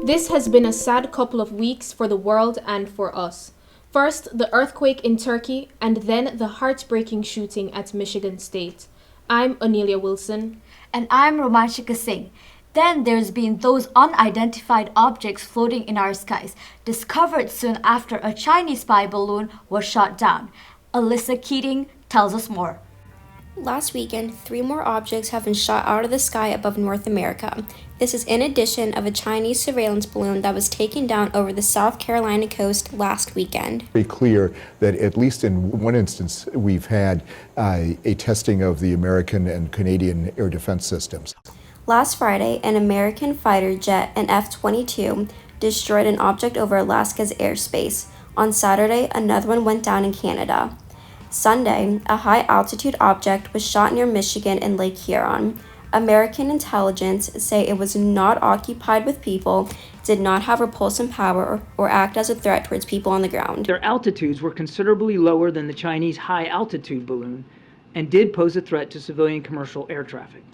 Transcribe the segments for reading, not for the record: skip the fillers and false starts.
This has been a sad couple of weeks for the world and for us. First, the earthquake in Turkey, and then the heartbreaking shooting at Michigan State. I'm Anelia Wilson. And I'm Romanshika Singh. Then there's been those unidentified objects floating in our skies, discovered soon after a Chinese spy balloon was shot down. Alyssa Keating tells us more. Last weekend, 3 more objects have been shot out of the sky above North America. This is in addition of a Chinese surveillance balloon that was taken down over the South Carolina coast last weekend. Very clear that at least in one instance, we've had a testing of the American and Canadian air defense systems. Last Friday, an American fighter jet, an F-22, destroyed an object over Alaska's airspace. On Saturday, another one went down in Canada. Sunday, a high-altitude object was shot near Michigan in Lake Huron. American intelligence say it was not occupied with people, did not have repulsion power, or act as a threat towards people on the ground. Their altitudes were considerably lower than the Chinese high-altitude balloon and did pose a threat to civilian commercial air traffic.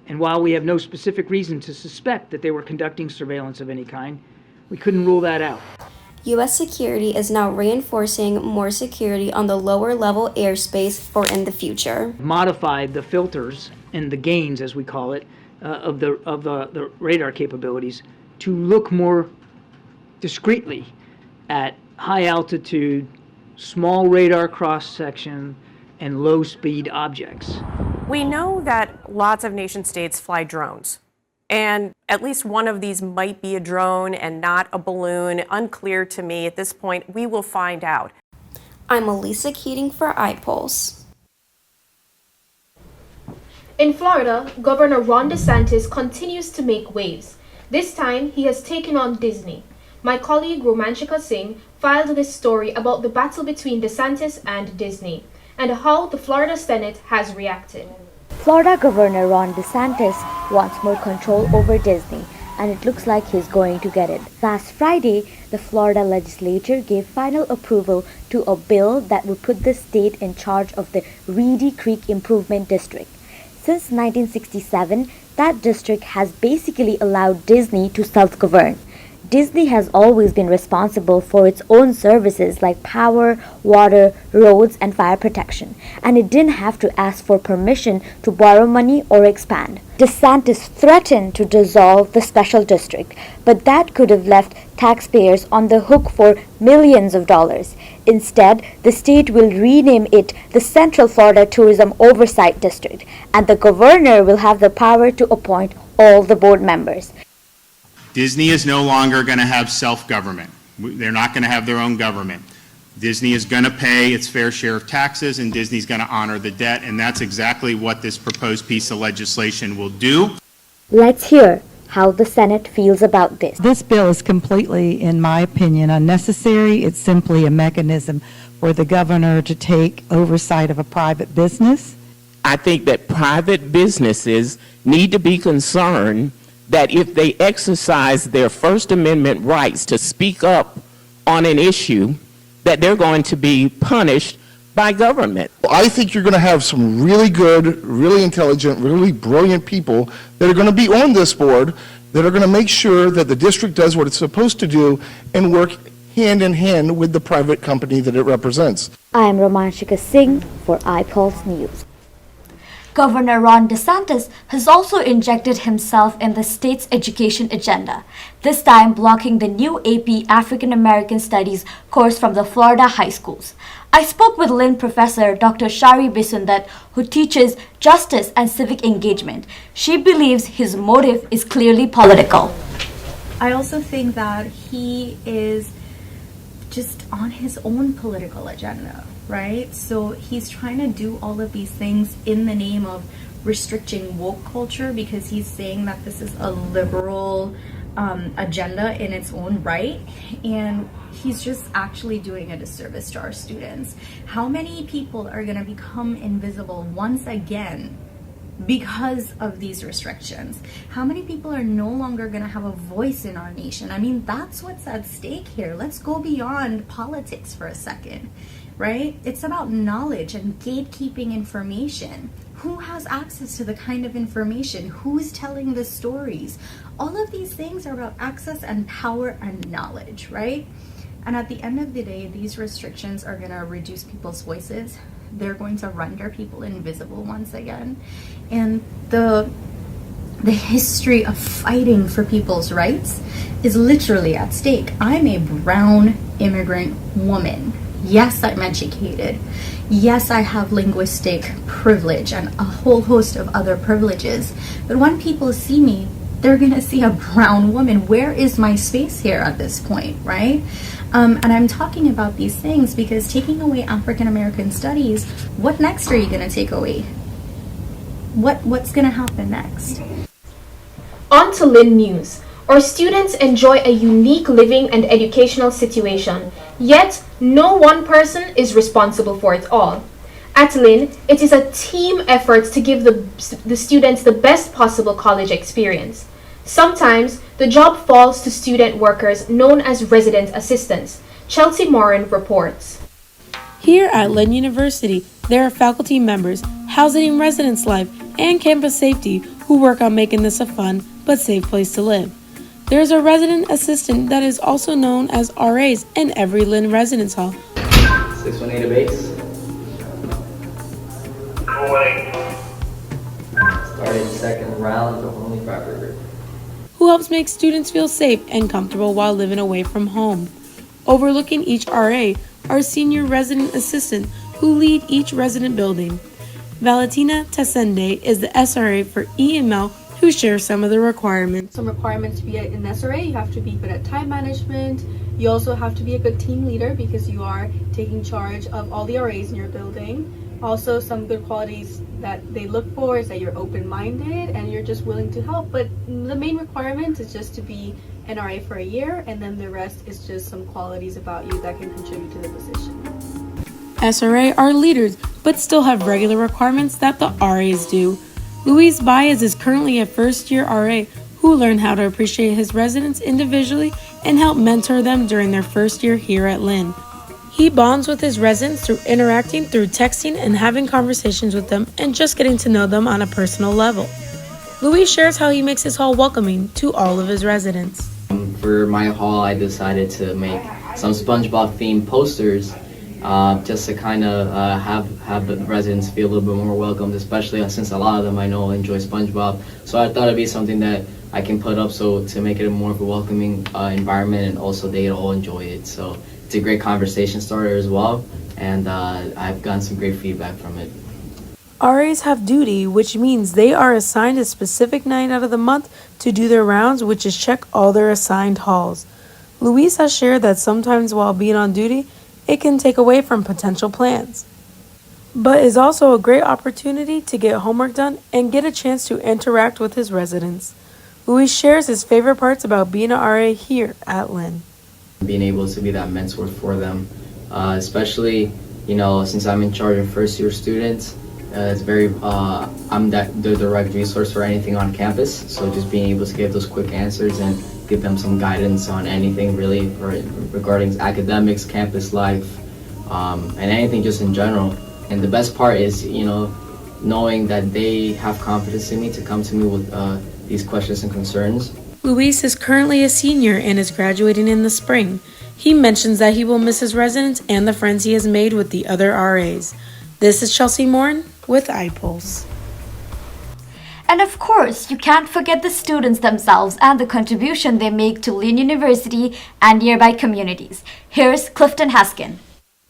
And while we have no specific reason to suspect that they were conducting surveillance of any kind, we couldn't rule that out. U.S. security is now reinforcing more security on the lower level airspace for in the future. Modified the filters and the gains, as we call it, of the radar capabilities to look more discreetly at high altitude, small radar cross section, and low speed objects. We know that lots of nation states fly drones. And at least one of these might be a drone and not a balloon. Unclear to me at this point. We will find out. I'm Elisa Keating for iPulse. In Florida, Governor Ron DeSantis continues to make waves. This time, he has taken on Disney. My colleague Romanshika Singh filed this story about the battle between DeSantis and Disney and how the Florida Senate has reacted. Florida Governor Ron DeSantis wants more control over Disney, and it looks like he's going to get it. Last Friday, the Florida legislature gave final approval to a bill that would put the state in charge of the Reedy Creek Improvement District. Since 1967, that district has basically allowed Disney to self-govern. Disney has always been responsible for its own services like power, water, roads, and fire protection, and it didn't have to ask for permission to borrow money or expand. DeSantis threatened to dissolve the special district, but that could have left taxpayers on the hook for millions of dollars. Instead, the state will rename it the Central Florida Tourism Oversight District, and the governor will have the power to appoint all the board members. Disney is no longer going to have self-government. They're not going to have their own government. Disney is going to pay its fair share of taxes, and Disney's going to honor the debt, and that's exactly what this proposed piece of legislation will do. Let's hear how the Senate feels about this. This bill is completely, in my opinion, unnecessary. It's simply a mechanism for the governor to take oversight of a private business. I think that private businesses need to be concerned that if they exercise their First Amendment rights to speak up on an issue, that they're going to be punished by government. I think you're going to have some really good, really intelligent, really brilliant people that are going to be on this board that are going to make sure that the district does what it's supposed to do and work hand in hand with the private company that it represents. I am Romanshika Singh for iPulse News. Governor Ron DeSantis has also injected himself in the state's education agenda, this time blocking the new AP African American Studies course from the Florida high schools. I spoke with Lynn professor Dr. Shari Bisundat, who teaches justice and civic engagement. She believes his motive is clearly political. I also think that he is just on his own political agenda, right? So he's trying to do all of these things in the name of restricting woke culture because he's saying that this is a liberal agenda in its own right, and he's just actually doing a disservice to our students. How many people are going to become invisible once again because of these restrictions? How many people are no longer going to have a voice in our nation? I mean, that's what's at stake here. Let's go beyond politics for a second. right? It's about knowledge and gatekeeping information. Who has access to the kind of information? Who's telling the stories? All of these things are about access and power and knowledge, right? And at the end of the day, these restrictions are going to reduce people's voices. They're going to render people invisible once again. And the history of fighting for people's rights is literally at stake. I'm a brown immigrant woman. Yes, I'm educated. Yes, I have linguistic privilege and a whole host of other privileges. But when people see me, they're gonna see a brown woman. Where is my space here at this point, right? And I'm talking about these things because taking away African American studies, what next are you gonna take away? What's gonna happen next? On to Lynn News. Our students enjoy a unique living and educational situation, yet no one person is responsible for it all. At Lynn, it is a team effort to give the students the best possible college experience. Sometimes, the job falls to student workers known as resident assistants. Chelsea Morin reports. Here at Lynn University, there are faculty members, housing and residence life, and campus safety who work on making this a fun but safe place to live. There is a resident assistant that is also known as RAs in every Lynn residence hall. 618 to base. Starting second round of only proper. Who helps make students feel safe and comfortable while living away from home. Overlooking each RA are senior resident assistants who lead each resident building. Valentina Tasende is the SRA for EML who shares some of the requirements. Some requirements to be an SRA, you have to be good at time management. You also have to be a good team leader because you are taking charge of all the RAs in your building. Also, some good qualities that they look for is that you're open-minded and you're just willing to help. But the main requirement is just to be an RA for a year, and then the rest is just some qualities about you that can contribute to the position. SRA are leaders, but still have regular requirements that the RAs do. Luis Baez is currently a first-year RA who learned how to appreciate his residents individually and help mentor them during their first year here at Lynn. He bonds with his residents through interacting through texting and having conversations with them and just getting to know them on a personal level. Luis shares how he makes his hall welcoming to all of his residents. For my hall, I decided to make some SpongeBob themed posters just to kind of have the residents feel a little bit more welcomed, especially since a lot of them I know enjoy SpongeBob. So I thought it'd be something that I can put up so to make it a more of a welcoming environment, and also they all enjoy it. So it's a great conversation starter as well, and I've gotten some great feedback from it. RAs have duty, which means they are assigned a specific night out of the month to do their rounds, which is check all their assigned halls. Luis has shared that sometimes while being on duty, it can take away from potential plans, but is also a great opportunity to get homework done and get a chance to interact with his residents. Luis shares his favorite parts about being an RA here at Lynn. Being able to be that mentor for them, especially, since I'm in charge of first year students, it's very, I'm the direct resource for anything on campus. So just being able to give those quick answers and give them some guidance on anything really regarding academics, campus life, and anything just in general. And the best part is, knowing that they have confidence in me to come to me with these questions and concerns. Luis is currently a senior and is graduating in the spring. He mentions that he will miss his residents and the friends he has made with the other RAs. This is Chelsea Morin with iPulse. And of course, you can't forget the students themselves and the contribution they make to Lynn University and nearby communities. Here's Clifton Haskin.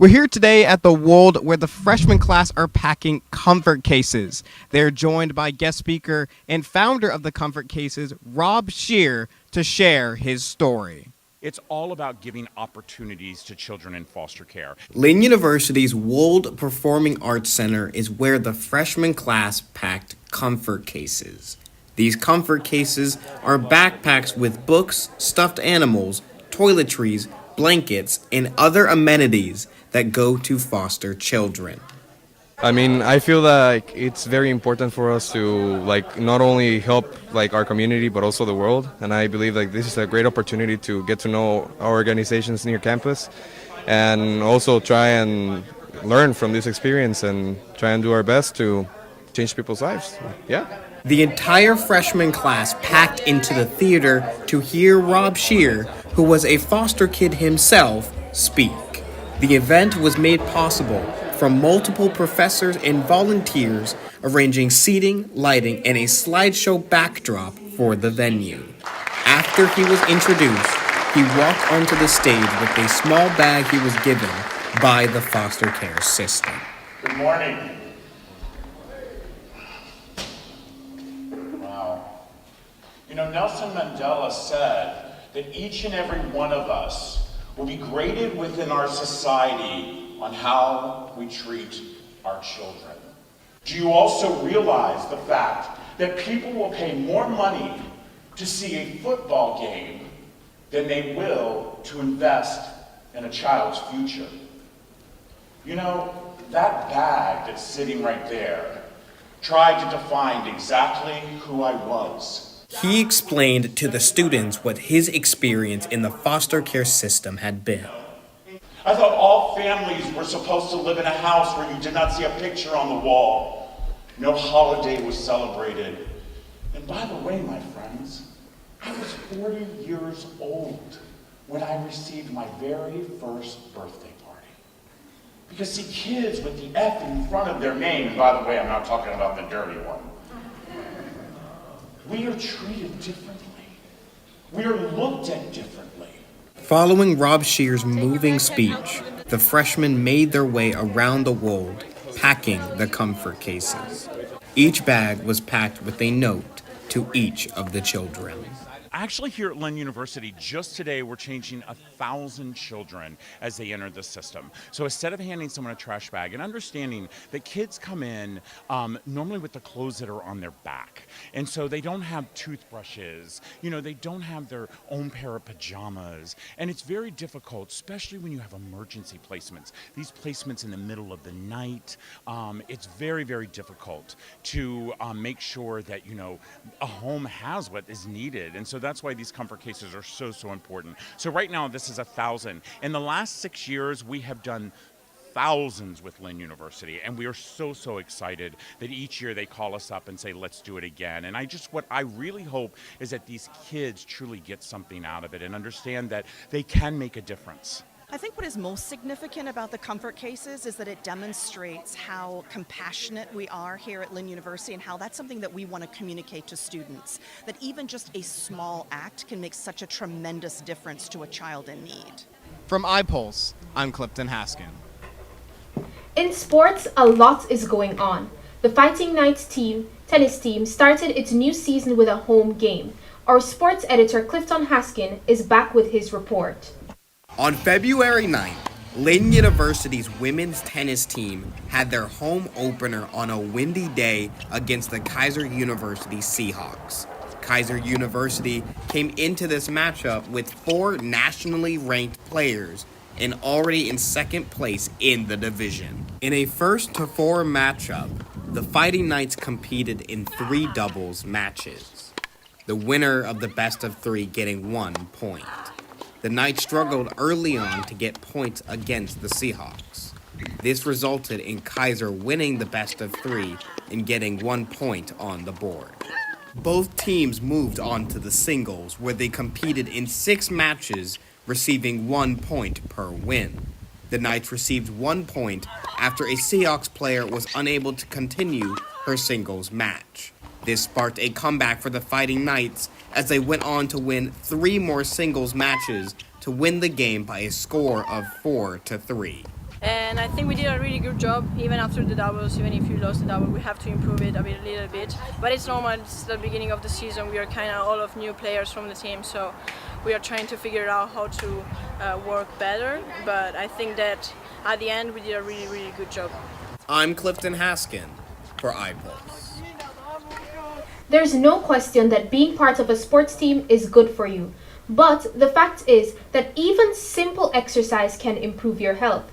We're here today at the Wold where the freshman class are packing comfort cases. They're joined by guest speaker and founder of the comfort cases, Rob Shear, to share his story. It's all about giving opportunities to children in foster care. Lynn University's Wold Performing Arts Center is where the freshman class packed comfort cases. These comfort cases are backpacks with books, stuffed animals, toiletries, blankets, and other amenities that go to foster children. I feel like it's very important for us to not only help our community but also the world, and I believe this is a great opportunity to get to know our organizations near campus and also try and learn from this experience and try and do our best to change people's lives. Yeah. The entire freshman class packed into the theater to hear Rob Shear, who was a foster kid himself, speak. The event was made possible from multiple professors and volunteers arranging seating, lighting, and a slideshow backdrop for the venue. After he was introduced, he walked onto the stage with a small bag he was given by the foster care system. Good morning. Wow. You know, Nelson Mandela said that each and every one of us will be graded within our society on how we treat our children. Do you also realize the fact that people will pay more money to see a football game than they will to invest in a child's future? You know, that bag that's sitting right there tried to define exactly who I was. He explained to the students what his experience in the foster care system had been. I thought all families were supposed to live in a house where you did not see a picture on the wall. No holiday was celebrated. And by the way, my friends, I was 40 years old when I received my very first birthday party. Because see, kids with the F in front of their name, and by the way, I'm not talking about the dirty one, we are treated differently. We are looked at differently. Following Rob Shear's moving speech, the freshmen made their way around the world, packing the comfort cases. Each bag was packed with a note to each of the children. Actually, here at Lynn University, just today, we're changing 1,000 children as they enter the system. So instead of handing someone a trash bag and understanding that kids come in normally with the clothes that are on their back. And so they don't have toothbrushes, you know, they don't have their own pair of pajamas. And it's very difficult, especially when you have emergency placements. These placements in the middle of the night, it's very, very difficult to make sure that, you know, a home has what is needed. And so that's why these comfort cases are so important. So right now, this is 1,000. In the last 6 years, we have done thousands with Lynn University, and we are so excited that each year they call us up and say, let's do it again. And what I really hope is that these kids truly get something out of it and understand that they can make a difference. I think what is most significant about the comfort cases is that it demonstrates how compassionate we are here at Lynn University and how that's something that we want to communicate to students, that even just a small act can make such a tremendous difference to a child in need. From iPulse, I'm Clifton Haskin. In sports, a lot is going on. The Fighting Knights tennis team started its new season with a home game. Our sports editor Clifton Haskin is back with his report. On February 9th, Lynn University's women's tennis team had their home opener on a windy day against the Kaiser University Seahawks. Kaiser University came into this matchup with 4 nationally ranked players and already in second place in the division. In a 1-4 matchup, the Fighting Knights competed in 3 doubles matches, the winner of the best of 3 getting 1 point. The Knights struggled early on to get points against the Seahawks. This resulted in Kaiser winning the best of 3 and getting 1 point on the board. Both teams moved on to the singles, where they competed in 6 matches, receiving 1 point per win. The Knights received 1 point after a Seahawks player was unable to continue her singles match. This sparked a comeback for the Fighting Knights as they went on to win 3 more singles matches to win the game by a score of 4-3. And I think we did a really good job even after the doubles. Even if you lost the double, we have to improve it a little bit. But it's normal, it's the beginning of the season. We are kind of all of new players from the team, so we are trying to figure out how to work better. But I think that at the end we did a really good job. I'm Clifton Haskin for iPulse. There's no question that being part of a sports team is good for you. But the fact is that even simple exercise can improve your health.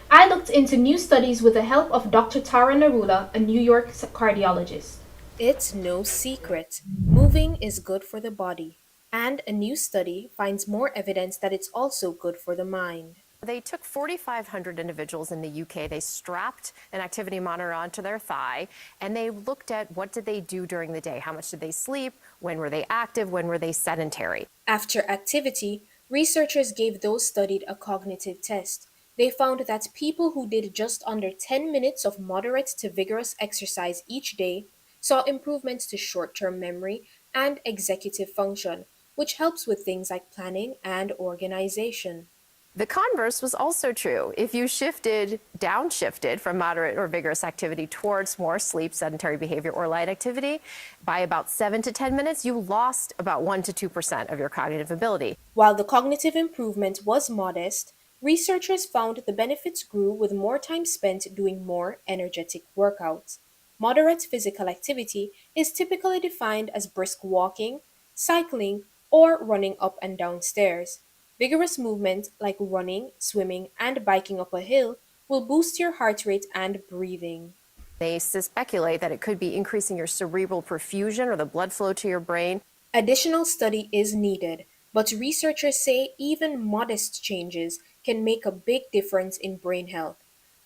I looked into new studies with the help of Dr. Tara Narula, a New York cardiologist. It's no secret. Moving is good for the body. And a new study finds more evidence that it's also good for the mind. They took 4,500 individuals in the UK. They strapped an activity monitor onto their thigh, and they looked at what did they do during the day? How much did they sleep? When were they active? When were they sedentary? After activity, researchers gave those studied a cognitive test. They found that people who did just under 10 minutes of moderate to vigorous exercise each day saw improvements to short term memory and executive function, which helps with things like planning and organization. The converse was also true. If you downshifted from moderate or vigorous activity towards more sleep, sedentary behavior, or light activity, by about 7 to 10 minutes, you lost about 1 to 2% of your cognitive ability. While the cognitive improvement was modest, researchers found the benefits grew with more time spent doing more energetic workouts. Moderate physical activity is typically defined as brisk walking, cycling, or running up and down stairs. Vigorous movement like running, swimming, and biking up a hill will boost your heart rate and breathing. They speculate that it could be increasing your cerebral perfusion or the blood flow to your brain. Additional study is needed, but researchers say even modest changes can make a big difference in brain health.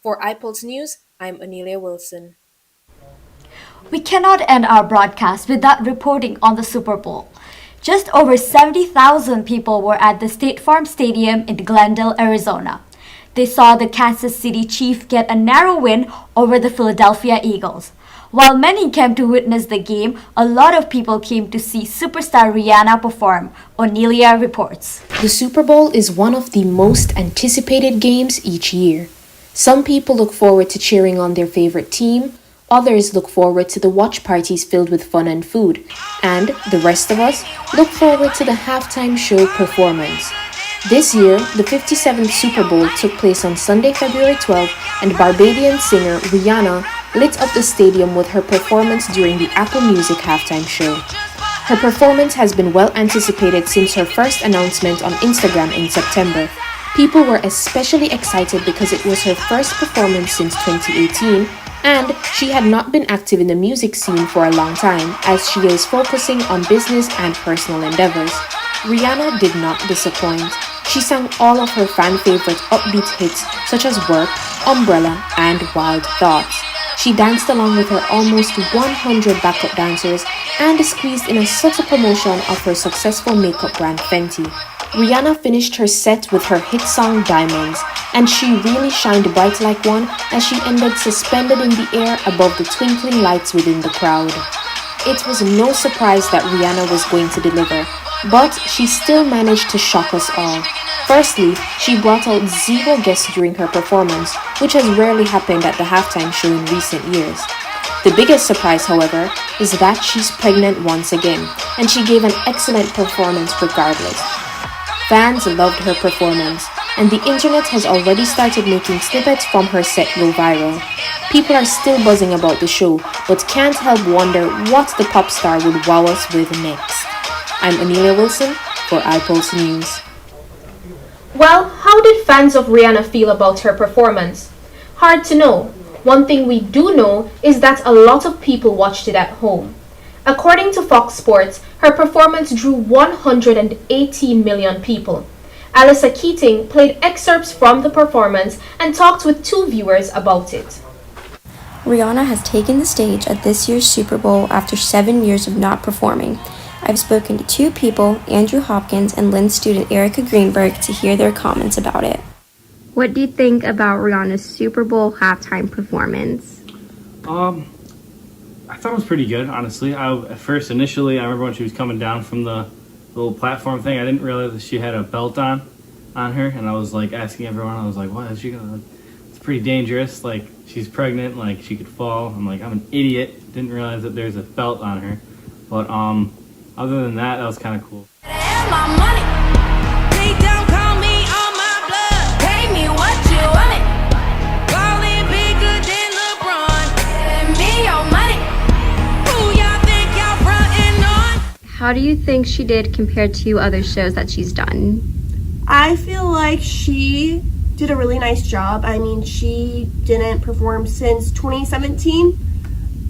For iPulse News, I'm Anelia Wilson. We cannot end our broadcast without reporting on the Super Bowl. Just over 70,000 people were at the State Farm Stadium in Glendale, Arizona. They saw the Kansas City Chiefs get a narrow win over the Philadelphia Eagles. While many came to witness the game, a lot of people came to see superstar Rihanna perform, Onelia reports. The Super Bowl is one of the most anticipated games each year. Some people look forward to cheering on their favorite team, others look forward to the watch parties filled with fun and food, and the rest of us look forward to the halftime show performance. This year, the 57th Super Bowl took place on Sunday, February 12th, and Barbadian singer Rihanna lit up the stadium with her performance during the Apple Music halftime show. Her performance has been well anticipated since her first announcement on Instagram in September. People were especially excited because it was her first performance since 2018, and she had not been active in the music scene for a long time, as she is focusing on business and personal endeavors. Rihanna did not disappoint. She sang all of her fan-favorite upbeat hits such as Work, Umbrella, and Wild Thoughts. She danced along with her almost 100 backup dancers and squeezed in a subtle promotion of her successful makeup brand Fenty. Rihanna finished her set with her hit song Diamonds, and she really shined bright like one as she ended suspended in the air above the twinkling lights within the crowd. It was no surprise that Rihanna was going to deliver, but she still managed to shock us all. Firstly, she brought out 0 guests during her performance, which has rarely happened at the halftime show in recent years. The biggest surprise, however, is that she's pregnant once again, and she gave an excellent performance regardless. Fans loved her performance, and the internet has already started making snippets from her set go viral. People are still buzzing about the show, but can't help wonder what the pop star would wow us with next. I'm Anelia Wilson for iPulse News. Well, how did fans of Rihanna feel about her performance? Hard to know. One thing we do know is that a lot of people watched it at home. According to Fox Sports, her performance drew 180 million people. Alyssa Keating played excerpts from the performance and talked with 2 viewers about it. Rihanna has taken the stage at this year's Super Bowl after 7 years of not performing. I've spoken to 2 people, Andrew Hopkins and Lynn student Erica Greenberg, to hear their comments about it. What do you think about Rihanna's Super Bowl halftime performance? I thought it was pretty good, honestly. Initially, I remember when she was coming down from the little platform thing, I didn't realize that she had a belt on her, and I was like asking everyone, I was like, what is she gonna, it's pretty dangerous, like she's pregnant, like she could fall. I'm like, I'm an idiot, didn't realize that there's a belt on her. But other than that was kind of cool. How do you think she did compared to other shows that she's done? I feel like she did a really nice job. I mean, she didn't perform since 2017,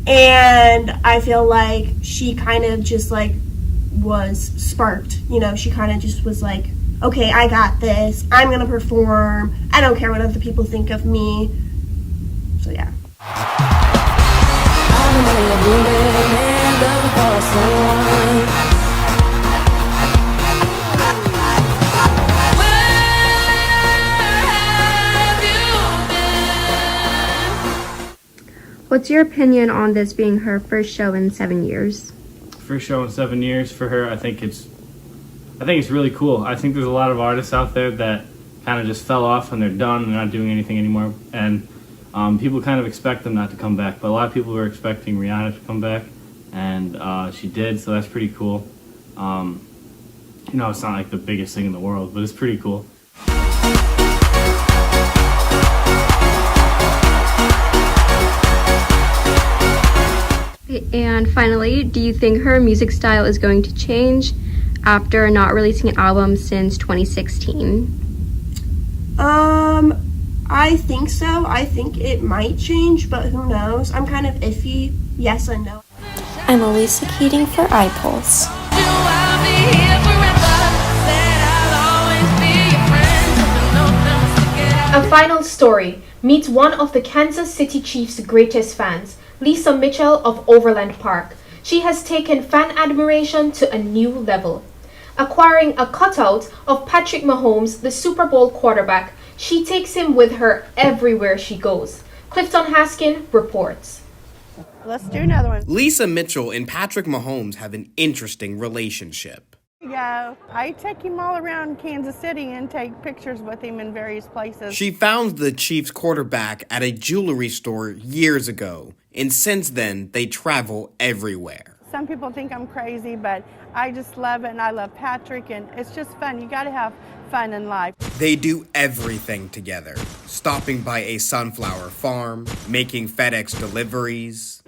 and I feel like she kind of just like was sparked. You know, she kind of just was like okay, I got this. I'm going to perform. I don't care what other people think of me. So yeah. What's your opinion on this being her first show in 7 years? First show in 7 years for her. I think it's really cool. I think there's a lot of artists out there that kind of just fell off and they're done. They're not doing anything anymore, and people kind of expect them not to come back. But a lot of people were expecting Rihanna to come back, and she did. So that's pretty cool. It's not like the biggest thing in the world, but it's pretty cool. And finally, do you think her music style is going to change after not releasing an album since 2016? I think so. I think it might change, but who knows? I'm kind of iffy. Yes and no. I'm Elisa Keating for iPulse. A final story. Meet one of the Kansas City Chiefs' greatest fans, Lisa Mitchell of Overland Park. She has taken fan admiration to a new level. Acquiring a cutout of Patrick Mahomes, the Super Bowl quarterback, she takes him with her everywhere she goes. Clifton Haskin reports. Let's do another one. Lisa Mitchell and Patrick Mahomes have an interesting relationship. Yeah, I take him all around Kansas City and take pictures with him in various places. She found the Chiefs quarterback at a jewelry store years ago, and since then, they travel everywhere. Some people think I'm crazy, but I just love it, and I love Patrick, and it's just fun. You got to have fun in life. They do everything together, stopping by a sunflower farm, making FedEx deliveries,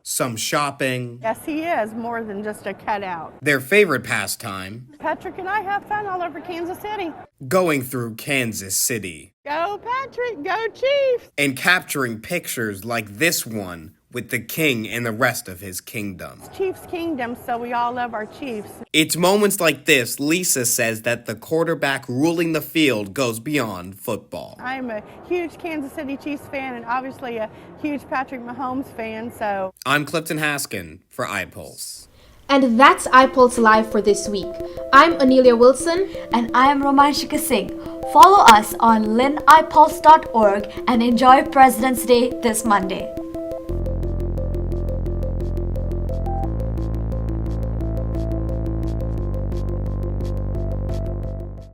some shopping. Yes, he is more than just a cutout. Their favorite pastime, Patrick and I have fun all over Kansas City. going through Kansas City. Go Patrick, go Chiefs! And capturing pictures like this one with the king and the rest of his kingdom. Chiefs Kingdom, so we all love our Chiefs. It's moments like this Lisa says that the quarterback ruling the field goes beyond football. I'm a huge Kansas City Chiefs fan and obviously a huge Patrick Mahomes fan, so... I'm Clifton Haskin for iPulse. And that's iPulse Live for this week. I'm Anelia Wilson. And I am Romanshika Singh. Follow us on linipulse.org and enjoy President's Day this Monday.